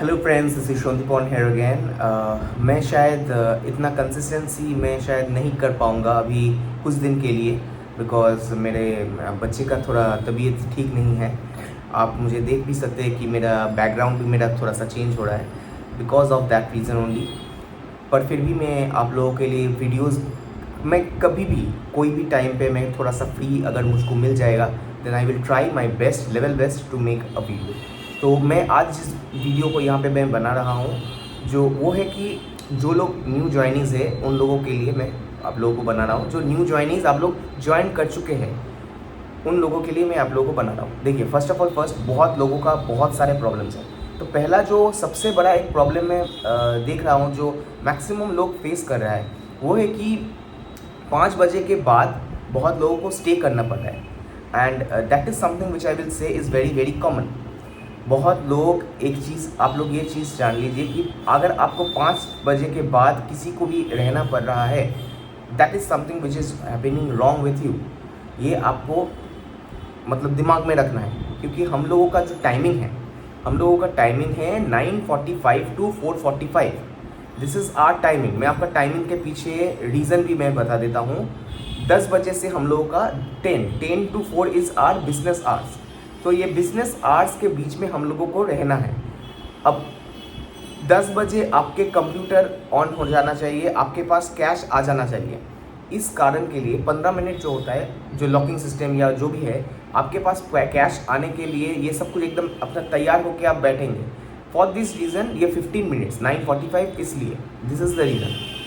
Hello friends, this is Shontipon here again. मैं शायद इतना कंसिस्टेंसी मैं शायद नहीं कर पाऊँगा अभी कुछ दिन के लिए, बिकॉज़ मेरे बच्चे का थोड़ा तबीयत ठीक नहीं है। आप मुझे देख भी सकते हैं कि मेरा बैकग्राउंड भी मेरा थोड़ा सा चेंज हो रहा है because of that reason only. पर फिर भी मैं आप लोगों के लिए वीडियोज़, मैं कभी भी कोई भी टाइम पे मैं थोड़ा सा फ्री अगर मुझको मिल जाएगा then I will try my best level best to make a video. तो मैं आज जिस वीडियो को यहाँ पे मैं बना रहा हूँ जो वो है कि जो लोग न्यू ज्वाइनीज़ है उन लोगों के लिए मैं आप लोगों को बना रहा हूँ। जो न्यू ज्वाइनीज़ आप लोग ज्वाइन कर चुके हैं उन लोगों के लिए मैं आप लोगों को बना रहा हूँ। देखिए, फर्स्ट ऑफ ऑल बहुत लोगों का बहुत सारे प्रॉब्लम्स हैं। तो पहला जो सबसे बड़ा एक प्रॉब्लम मैं देख रहा हूँ जो मैक्सिमम लोग फेस कर रहा है वो है कि 5 बजे के बाद बहुत लोगों को स्टे करना पड़ रहा है। And that is something which I will से इज़ वेरी वेरी कॉमन। बहुत लोग एक चीज़, आप लोग ये चीज़ जान लीजिए कि अगर आपको 5 बजे के बाद किसी को भी रहना पड़ रहा है, that is something which is happening wrong with you. ये आपको मतलब दिमाग में रखना है, क्योंकि हम लोगों का जो टाइमिंग है, हम लोगों का टाइमिंग है 9:45 to 4:45। This is our timing. मैं आपका टाइमिंग के पीछे रीज़न भी मैं बता देता हूँ। 10 बजे से हम लोगों का 10 to 4 is our business hours. तो ये बिजनेस आवर्स के बीच में हम लोगों को रहना है। अब 10 बजे आपके कंप्यूटर ऑन हो जाना चाहिए, आपके पास कैश आ जाना चाहिए। इस कारण के लिए 15 मिनट जो होता है, जो लॉकिंग सिस्टम या जो भी है, आपके पास कैश आने के लिए ये सब कुछ एकदम अपना तैयार होकर आप बैठेंगे। फॉर दिस रीज़न ये 15 मिनट्स 9:45 इसलिए, this is the reason.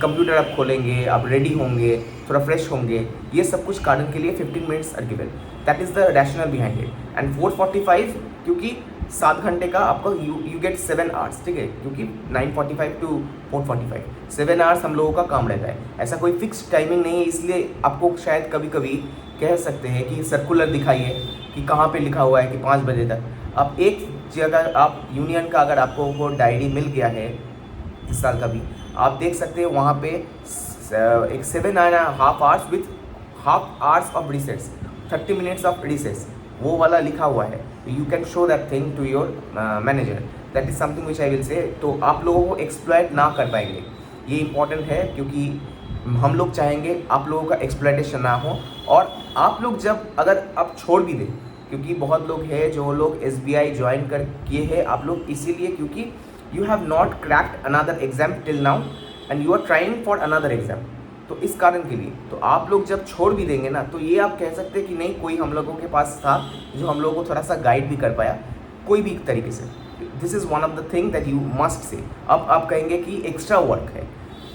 Computer आप खोलेंगे, आप रेडी होंगे, थोड़ा फ्रेश होंगे, ये सब कुछ कारण के लिए 15 minutes are given. That is the rational behind it. And 4:45 क्योंकि 7 घंटे का आपको यू गेट 7 आवर्स, ठीक है, क्योंकि 9:45 टू 4:45 7 आवर्स हम लोगों का काम रहता है। ऐसा कोई फिक्स टाइमिंग नहीं है, इसलिए आपको शायद कभी कभी कह सकते हैं कि सर्कुलर दिखाइए कि कहाँ पे लिखा हुआ है कि 5 बजे तक। अब एक जगह आप यूनियन का अगर आपको वो डायरी मिल गया है इस साल का भी, आप देख सकते हैं वहाँ पे एक 7.5 hours with half hours of recess, 30 minutes of recess, वो वाला लिखा हुआ है। You can show that thing to your manager. That is something which I will say. तो आप लोगों को एक्सप्लॉइट ना कर पाएंगे, ये इंपॉर्टेंट है, क्योंकि हम लोग चाहेंगे आप लोगों का एक्सप्लॉइटेशन ना हो। और आप लोग जब अगर आप छोड़ भी दें, क्योंकि बहुत लोग हैं जो लोग SBI ज्वाइन कर किए हैं आप लोग इसीलिए क्योंकि you have not cracked another exam till now and you are trying for another exam. तो इस कारण के लिए तो आप लोग जब छोड़ भी देंगे ना, तो ये आप कह सकते हैं कि नहीं, कोई हम लोगों के पास था जो हम लोगों को थोड़ा सा गाइड भी कर पाया कोई भी तरीके से। This is one of the thing that you must say. अब आप कहेंगे कि एक्स्ट्रा वर्क है,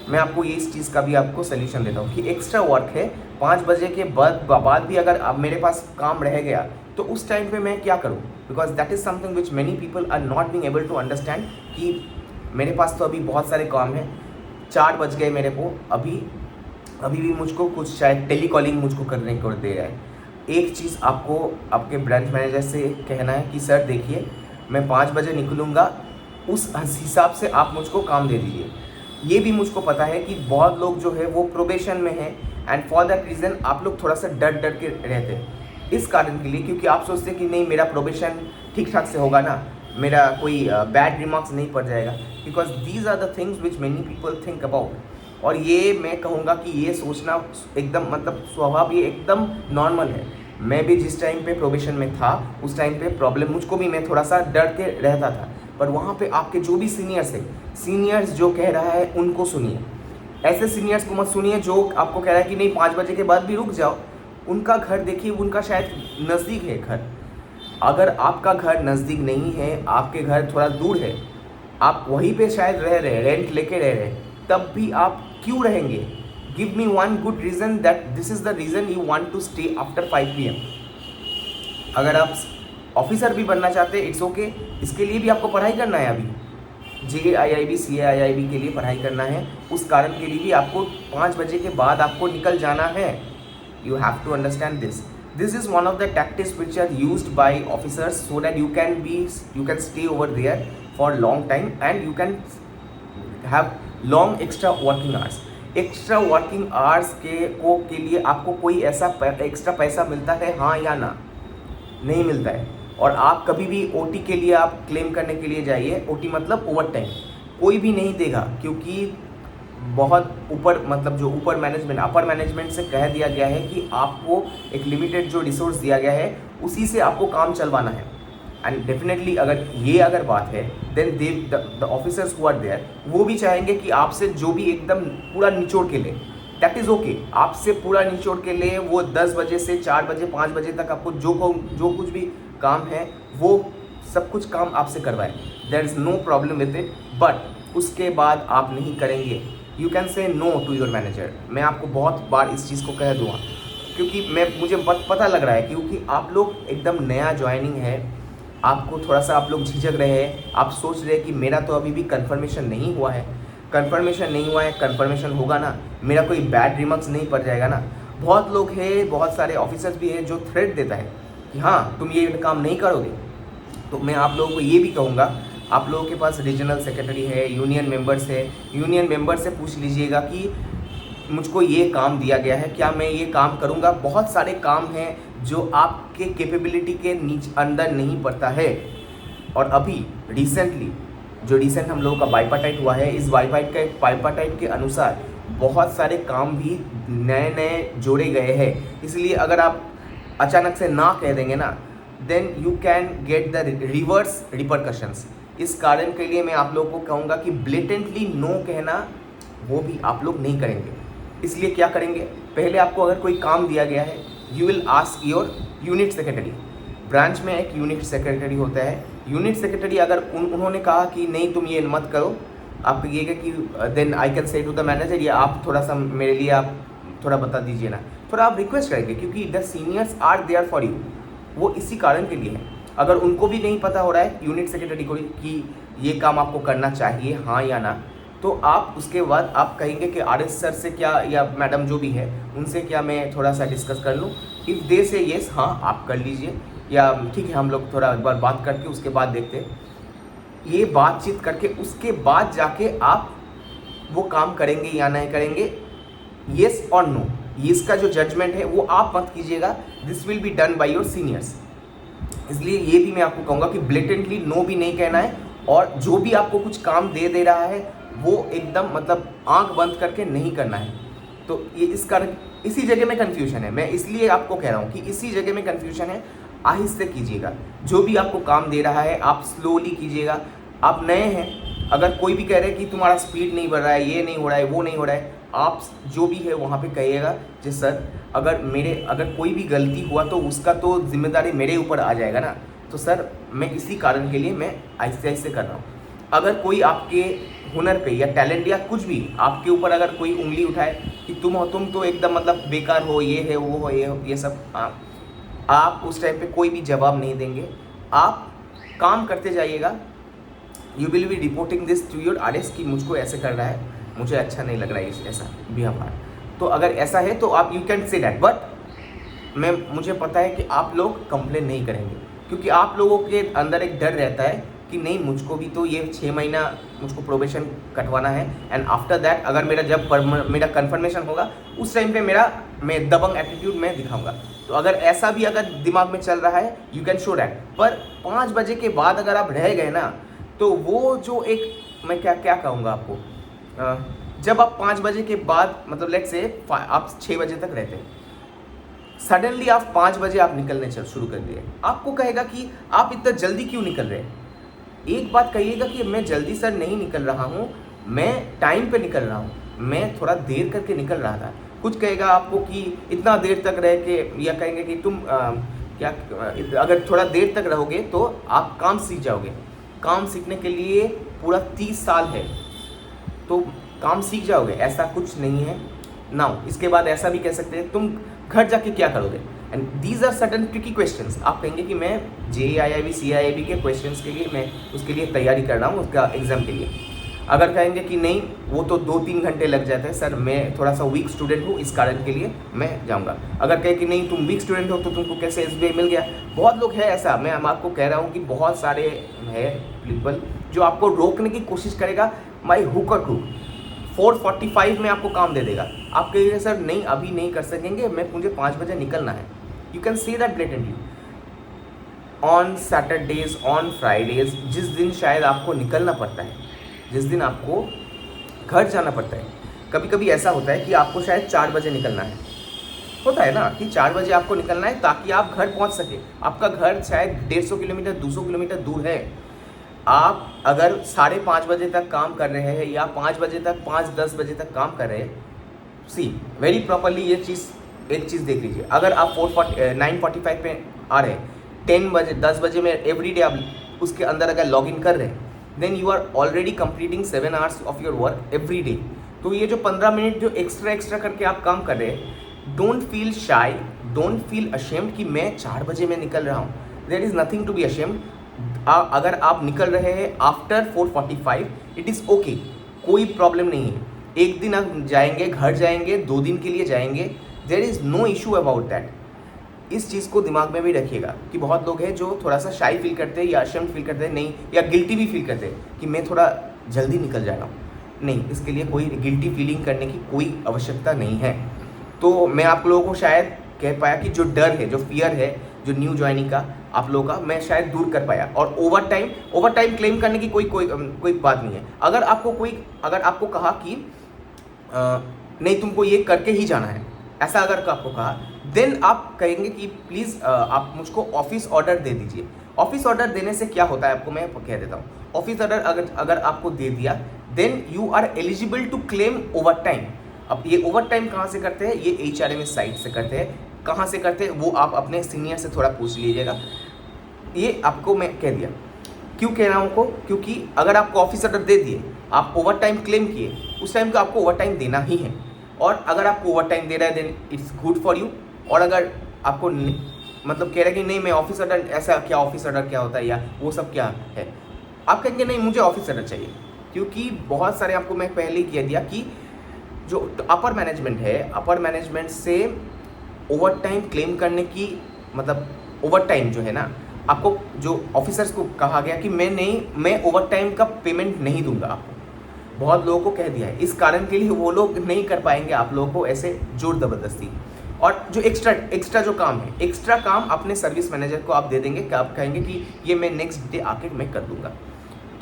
मैं आपको ये इस चीज़ का भी आपको सोल्यूशन देता हूँ कि एक्स्ट्रा वर्क है। 5 बजे के बाद भी अगर अब मेरे पास काम रह गया तो उस टाइम पे मैं क्या करूँ, because that is something which many people are not being able to understand कि मेरे पास तो अभी बहुत सारे काम हैं। 4 बज गए मेरे को, अभी भी मुझको कुछ शायद टेलीकॉलिंग मुझको करने को दे रहा है। एक चीज़ आपको आपके ब्रांच मैनेजर से कहना है कि सर देखिए, मैं 5 बजे निकलूँगा, उस हिसाब से आप मुझको काम दे दीजिए। ये भी मुझको पता है कि बहुत लोग जो है वो प्रोबेशन में है एंड फॉर दैट रीज़न आप लोग थोड़ा सा डर के रहते हैं इस कारण के लिए, क्योंकि आप सोचते हैं कि नहीं मेरा प्रोबेशन ठीक ठाक से होगा ना, मेरा कोई बैड रिमार्क्स नहीं पड़ जाएगा, because these are the things which many people think about. और ये मैं कहूँगा कि ये सोचना एकदम मतलब स्वभाव ये एकदम नॉर्मल है। मैं भी जिस टाइम पे प्रोबेशन में था उस टाइम पे प्रॉब्लम मुझको भी, मैं थोड़ा सा डर के रहता था। पर वहाँ पे आपके जो भी सीनियर्स है, सीनियर्स जो कह रहा है उनको सुनिए। ऐसे सीनियर्स को मत सुनिए जो आपको कह रहा है कि नहीं 5 बजे के बाद भी रुक जाओ। उनका घर देखिए, उनका शायद नज़दीक है घर। अगर आपका घर नज़दीक नहीं है, आपके घर थोड़ा दूर है, आप वहीं पे शायद रह रहे, रेंट लेके रह रहे, तब भी आप क्यों रहेंगे? Give me one good reason that this is the reason you want to stay after 5 PM। अगर आप ऑफिसर भी बनना चाहते हैं इट्स ओके, इसके लिए भी आपको पढ़ाई करना है। अभी JIIB CIIB के लिए पढ़ाई करना है, उस कारण के लिए भी आपको 5 बजे के बाद आपको निकल जाना है। You have to understand this. This is one of the tactics which are used by officers so that you can stay over there for long time and you can have long extra working hours. Extra working hours के लिए आपको कोई ऐसा extra पैसा मिलता है, हाँ या ना? नहीं मिलता है। और आप कभी भी ओटी के लिए आप क्लेम करने के लिए जाइए, ओटी मतलब ओवर टाइम, कोई भी नहीं देगा, क्योंकि बहुत ऊपर मतलब जो ऊपर मैनेजमेंट अपर मैनेजमेंट से कह दिया गया है कि आपको एक लिमिटेड जो रिसोर्स दिया गया है उसी से आपको काम चलवाना है। एंड डेफिनेटली अगर बात है, then they the officers who are there वो भी चाहेंगे कि आपसे जो भी एकदम पूरा निचोड़ के ले, दैट इज़ ओके, आपसे पूरा निचोड़ के ले, वो 10 बजे से 4 बजे 5 बजे तक आपको जो कुछ भी काम है वो सब कुछ काम आपसे करवाए, there is no problem with it. But उसके बाद आप नहीं करेंगे, you can say no to your manager. मैं आपको बहुत बार इस चीज़ को कह दूँगा, क्योंकि मुझे पता लग रहा है, क्योंकि आप लोग एकदम नया ज्वाइनिंग है, आपको थोड़ा सा आप लोग झिझक रहे हैं, आप सोच रहे हैं कि मेरा तो अभी भी कन्फर्मेशन नहीं हुआ है, कन्फर्मेशन होगा ना, मेरा कोई बैड रिमार्क्स नहीं पड़ जाएगा ना। बहुत लोग हैं, बहुत सारे ऑफिसर्स भी हैं जो थ्रेट देता है कि हाँ तुम ये काम नहीं करोगे। तो मैं आप लोगों को ये भी कहूँगा, आप लोगों के पास रीजनल सेक्रेटरी है, यूनियन मेंबर्स है, यूनियन मेंबर से पूछ लीजिएगा कि मुझको ये काम दिया गया है, क्या मैं ये काम करूँगा। बहुत सारे काम हैं जो आपके कैपेबिलिटी के अंदर नहीं पड़ता है। और अभी रिसेंट हम लोगों का बाइपाटाइट हुआ है, इस बाइपाटाइट के अनुसार बहुत सारे काम भी नए जोड़े गए हैं। इसलिए अगर आप अचानक से ना कह देंगे ना, then you can get the reverse repercussions. इस कारण के लिए मैं आप लोगों को कहूँगा कि ब्लेटेंटली नो कहना वो भी आप लोग नहीं करेंगे। इसलिए क्या करेंगे, पहले आपको अगर कोई काम दिया गया है, you will ask your unit secretary. Branch में एक यूनिट सेक्रेटरी होता है, यूनिट सेक्रेटरी अगर उन्होंने कहा कि नहीं तुम ये मत करो, आप कहिएगा कि then I can say to the manager, या आप थोड़ा सा मेरे लिए आप थोड़ा बता दीजिए ना, थोड़ा आप रिक्वेस्ट करेंगे, क्योंकि the seniors are there for you, वो इसी कारण के लिए है। अगर उनको भी नहीं पता हो रहा है यूनिट सेक्रेटरी को कि ये काम आपको करना चाहिए हाँ या ना, तो आप उसके बाद आप कहेंगे कि आरएस सर से क्या, या मैडम जो भी है उनसे क्या मैं थोड़ा सा डिस्कस कर लूँ। इफ़ दे से येस, हाँ आप कर लीजिए, या ठीक है हम लोग थोड़ा एक बार बात करके उसके बाद देखते हैं। ये बातचीत करके उसके बाद जाके आप वो काम करेंगे या नहीं करेंगे, येस और नो, इसका जो जजमेंट है वो आप मत कीजिएगा, this will be done by your seniors. इसलिए ये भी मैं आपको कहूँगा कि ब्लेटेंटली नो भी नहीं कहना है, और जो भी आपको कुछ काम दे रहा है वो एकदम मतलब आंख बंद करके नहीं करना है। तो ये इस कारण इसी जगह में कन्फ्यूजन है, मैं इसलिए आपको कह रहा हूँ कि इसी जगह में कन्फ्यूजन है। आहिस्ते कीजिएगा, जो भी आपको काम दे रहा है आप स्लोली कीजिएगा। आप नए हैं, अगर कोई भी कह रहे हैं कि तुम्हारा स्पीड नहीं बढ़ रहा है, ये नहीं हो रहा है, वो नहीं हो रहा है, आप जो भी है वहाँ पे कहिएगा जी सर अगर कोई भी गलती हुआ तो उसका तो जिम्मेदारी मेरे ऊपर आ जाएगा ना, तो सर मैं इसी कारण के लिए मैं आहिस्ते आहिस्ते कर रहा हूँ। अगर कोई आपके हुनर पे या टैलेंट या कुछ भी आपके ऊपर अगर कोई उंगली उठाए कि तुम तो एकदम मतलब बेकार हो, ये है वो हो, ये सब, आप उस टाइम पे कोई भी जवाब नहीं देंगे, आप काम करते जाइएगा। You will be reporting this to your RS कि मुझको ऐसे कर रहा है, मुझे अच्छा नहीं लग रहा है ऐसा बिहेवियर। तो अगर ऐसा है तो आप you can say that, but मुझे पता है कि आप लोग कंप्लेन नहीं करेंगे, क्योंकि आप लोगों के अंदर एक डर रहता है कि नहीं मुझको भी तो ये 6 महीना मुझको प्रोबेशन कटवाना है, एंड आफ्टर दैट अगर मेरा कन्फर्मेशन होगा उस टाइम पे मैं दबंग एटीट्यूड में दिखाऊंगा। तो अगर ऐसा भी अगर दिमाग में चल रहा है यू कैन शो दैट, पर 5 बजे के बाद अगर आप रह गए ना, तो वो जो एक मैं क्या कहूँगा आपको, जब आप 5 बजे के बाद मतलब लेट से आप 6 बजे तक रहते हैं, सडनली आप 5 बजे आप निकलने शुरू कर दिए, आपको कहेगा कि आप इतना जल्दी क्यों निकल रहे हैं। एक बात कहिएगा कि मैं जल्दी सर नहीं निकल रहा हूँ, मैं टाइम पे निकल रहा हूँ, मैं थोड़ा देर करके निकल रहा था। कुछ कहेगा आपको कि इतना देर तक रह के, या कहेंगे कि तुम अगर थोड़ा देर तक रहोगे तो आप काम सीख जाओगे। काम सीखने के लिए पूरा 30 साल है, तो काम सीख जाओगे, ऐसा कुछ नहीं है ना। इसके बाद ऐसा भी कह सकते हैं तुम घर जाके क्या करोगे, and these are certain tricky questions. आप कहेंगे कि मैं JEIIB CIIB के क्वेश्चंस के लिए मैं उसके लिए तैयारी कर रहा हूँ उसका एग्ज़ाम के लिए। अगर कहेंगे कि नहीं वो तो 2-3 घंटे लग जाते हैं सर, मैं थोड़ा सा वीक स्टूडेंट हूँ इस कारण के लिए मैं जाऊँगा। अगर कहे कि नहीं तुम वीक स्टूडेंट हो तो तुमको कैसे SBI मिल गया। बहुत लोग हैं ऐसा, मैं आपको कह रहा हूँ कि बहुत सारे है पीपल जो आपको रोकने की कोशिश करेगा, माई हुक और क्रूक 4:45 में आपको काम दे देगा। आप कहिए सर नहीं अभी नहीं कर सकेंगे, मुझे 5 बजे निकलना है, you can see that blatantly. On Saturdays, on Fridays, जिस दिन शायद आपको निकलना पड़ता है, जिस दिन आपको घर जाना पड़ता है। कभी कभी ऐसा होता है कि आपको शायद 4 बजे निकलना है, होता है ना कि 4 बजे आपको निकलना है ताकि आप घर पहुंच सके। आपका घर शायद 150 किलोमीटर 200 किलोमीटर दूर है। आप अगर 5:30 बजे तक काम कर रहे हैं या 5 बजे तक 5-10 बजे तक काम कर रहे हैं, सी वेरी प्रॉपरली ये चीज़, एक चीज़ देख लीजिए। अगर आप 9:45 पे आ रहे हैं, 10 बजे 10 बजे में एवरी डे आप उसके अंदर अगर लॉग इन कर रहे हैं, then you are already completing 7 hours of your work every day. तो ये जो 15 मिनट जो एक्स्ट्रा करके आप काम कर रहे हैं, don't feel shy, don't feel ashamed कि मैं 4 बजे में निकल रहा हूँ। There is nothing to be ashamed. अगर आप निकल रहे हैं आफ्टर 4:45, इट इज़ ओके, कोई प्रॉब्लम नहीं है। एक दिन आप जाएंगे, घर जाएंगे, 2 दिन के लिए जाएंगे, there is no issue about that. इस चीज़ को दिमाग में भी रखिएगा कि बहुत लोग हैं जो थोड़ा सा शाई फील करते हैं या अशेम्ड फील करते हैं, नहीं, या गिल्टी भी फील करते हैं कि मैं थोड़ा जल्दी निकल जा रहा हूँ। नहीं, इसके लिए कोई गिल्टी फीलिंग करने की कोई आवश्यकता नहीं है। तो मैं आप लोगों को शायद कह पाया कि जो डर है, जो फियर है, जो न्यू ज्वाइनिंग का आप लोगों का, मैं शायद दूर कर पाया। और ओवर टाइम क्लेम करने की कोई बात नहीं है। अगर आपको कहा कि नहीं तुमको ये करके ही जाना है, ऐसा अगर आपको कहा, देन आप कहेंगे कि प्लीज़ आप मुझको ऑफिस ऑर्डर दे दीजिए। ऑफिस ऑर्डर देने से क्या होता है आपको मैं कह देता हूँ। ऑफिस ऑर्डर अगर आपको दे दिया, then you are eligible to claim overtime. अब ये ओवर टाइम कहाँ से करते हैं? ये HRMS साइट से करते हैं। कहाँ से करते हैं वो आप अपने सीनियर से थोड़ा पूछ लीजिएगा। ये आपको मैं कह दिया। क्यों कह रहा हूँ को? क्योंकि अगर आपको ऑफिस ऑर्डर दे दिए, आप ओवर टाइम क्लेम किए, उस टाइम को आपको ओवर टाइम देना ही है। और अगर आपको ओवर टाइम दे रहा है, then it's good for you. और अगर आपको मतलब कह रहा है कि नहीं मैं ऑफिस ऑर्डर, ऐसा क्या ऑफिस ऑर्डर क्या होता है या वो सब क्या है, आप कहेंगे नहीं मुझे ऑफिस ऑर्डर चाहिए। क्योंकि बहुत सारे आपको मैं पहले ही कह दिया कि जो अपर मैनेजमेंट है, अपर मैनेजमेंट से ओवर टाइम क्लेम करने की, मतलब ओवर टाइम जो है ना, आपको जो ऑफिसर्स को कहा गया कि मैं ओवर टाइम का पेमेंट नहीं दूंगा आपको। बहुत लोगों को कह दिया है, इस कारण के लिए वो लोग नहीं कर पाएंगे आप लोगों को ऐसे जोर ज़बरदस्ती। और जो एक्स्ट्रा जो काम है, एक्स्ट्रा काम अपने सर्विस मैनेजर को आप दे देंगे कि आप कहेंगे कि ये मैं नेक्स्ट डे आके मैं कर दूंगा।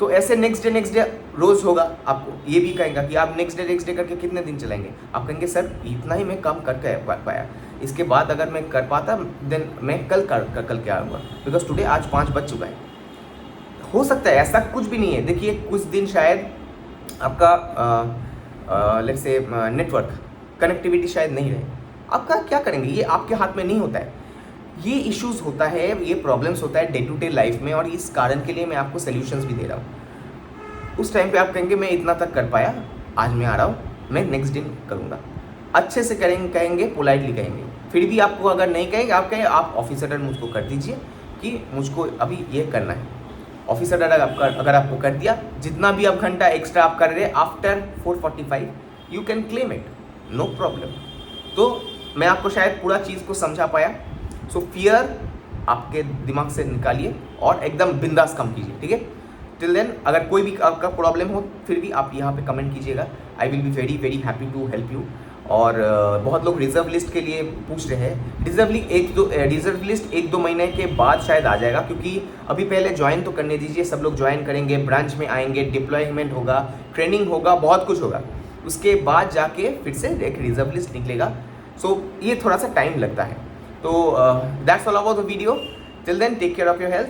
तो ऐसे नेक्स्ट डे रोज़ होगा। आपको ये भी कहेगा कि आप नेक्स्ट डे करके कितने दिन चलाएंगे? आप कहेंगे सर इतना ही मैं काम करके पाया, इसके बाद अगर मैं कर पाता देन मैं कल क्या आऊँगा, बिकॉज टुडे आज 5 बज चुका है। हो सकता है, ऐसा कुछ भी नहीं है। देखिए कुछ दिन शायद आपका लेट्स से नेटवर्क कनेक्टिविटी शायद नहीं रहे, आपका क्या करेंगे? ये आपके हाथ में नहीं होता है। ये इश्यूज़ होता है, ये प्रॉब्लम्स होता है डे टू डे लाइफ में, और इस कारण के लिए मैं आपको सॉल्यूशंस भी दे रहा हूँ। उस टाइम पे आप कहेंगे मैं इतना तक कर पाया, आज मैं आ रहा हूँ, मैं नेक्स्ट दिन करूँगा। अच्छे से कहेंगे, पोलाइटली कहेंगे। फिर भी आपको अगर नहीं कहेंगे, आप कहें आप ऑफिस ऑर्डर मुझको कर दीजिए कि मुझको अभी ये करना है। ऑफिस ऑर्डर अगर आपको कर दिया, जितना भी आप घंटा एक्स्ट्रा आप कर रहे हैं after 4:45, you can claim it, no problem. तो मैं आपको शायद पूरा चीज़ को समझा पाया। सो फियर आपके दिमाग से निकालिए और एकदम बिंदास काम कीजिए, ठीक है? टिल देन अगर कोई भी आपका प्रॉब्लम हो, फिर भी आप यहाँ पे कमेंट कीजिएगा। I will be very very happy to help you. और बहुत लोग रिजर्व लिस्ट के लिए पूछ रहे हैं। रिजर्व लिस्ट 1-2 महीने के बाद शायद आ जाएगा, क्योंकि अभी पहले ज्वाइन तो करने दीजिए। सब लोग ज्वाइन करेंगे, ब्रांच में आएंगे, डिप्लॉयमेंट होगा, ट्रेनिंग होगा, बहुत कुछ होगा। उसके बाद जाके फिर से एक रिजर्व लिस्ट निकलेगा। सो ये थोड़ा सा टाइम लगता है। तो that's all about the video. Till then take care of your health.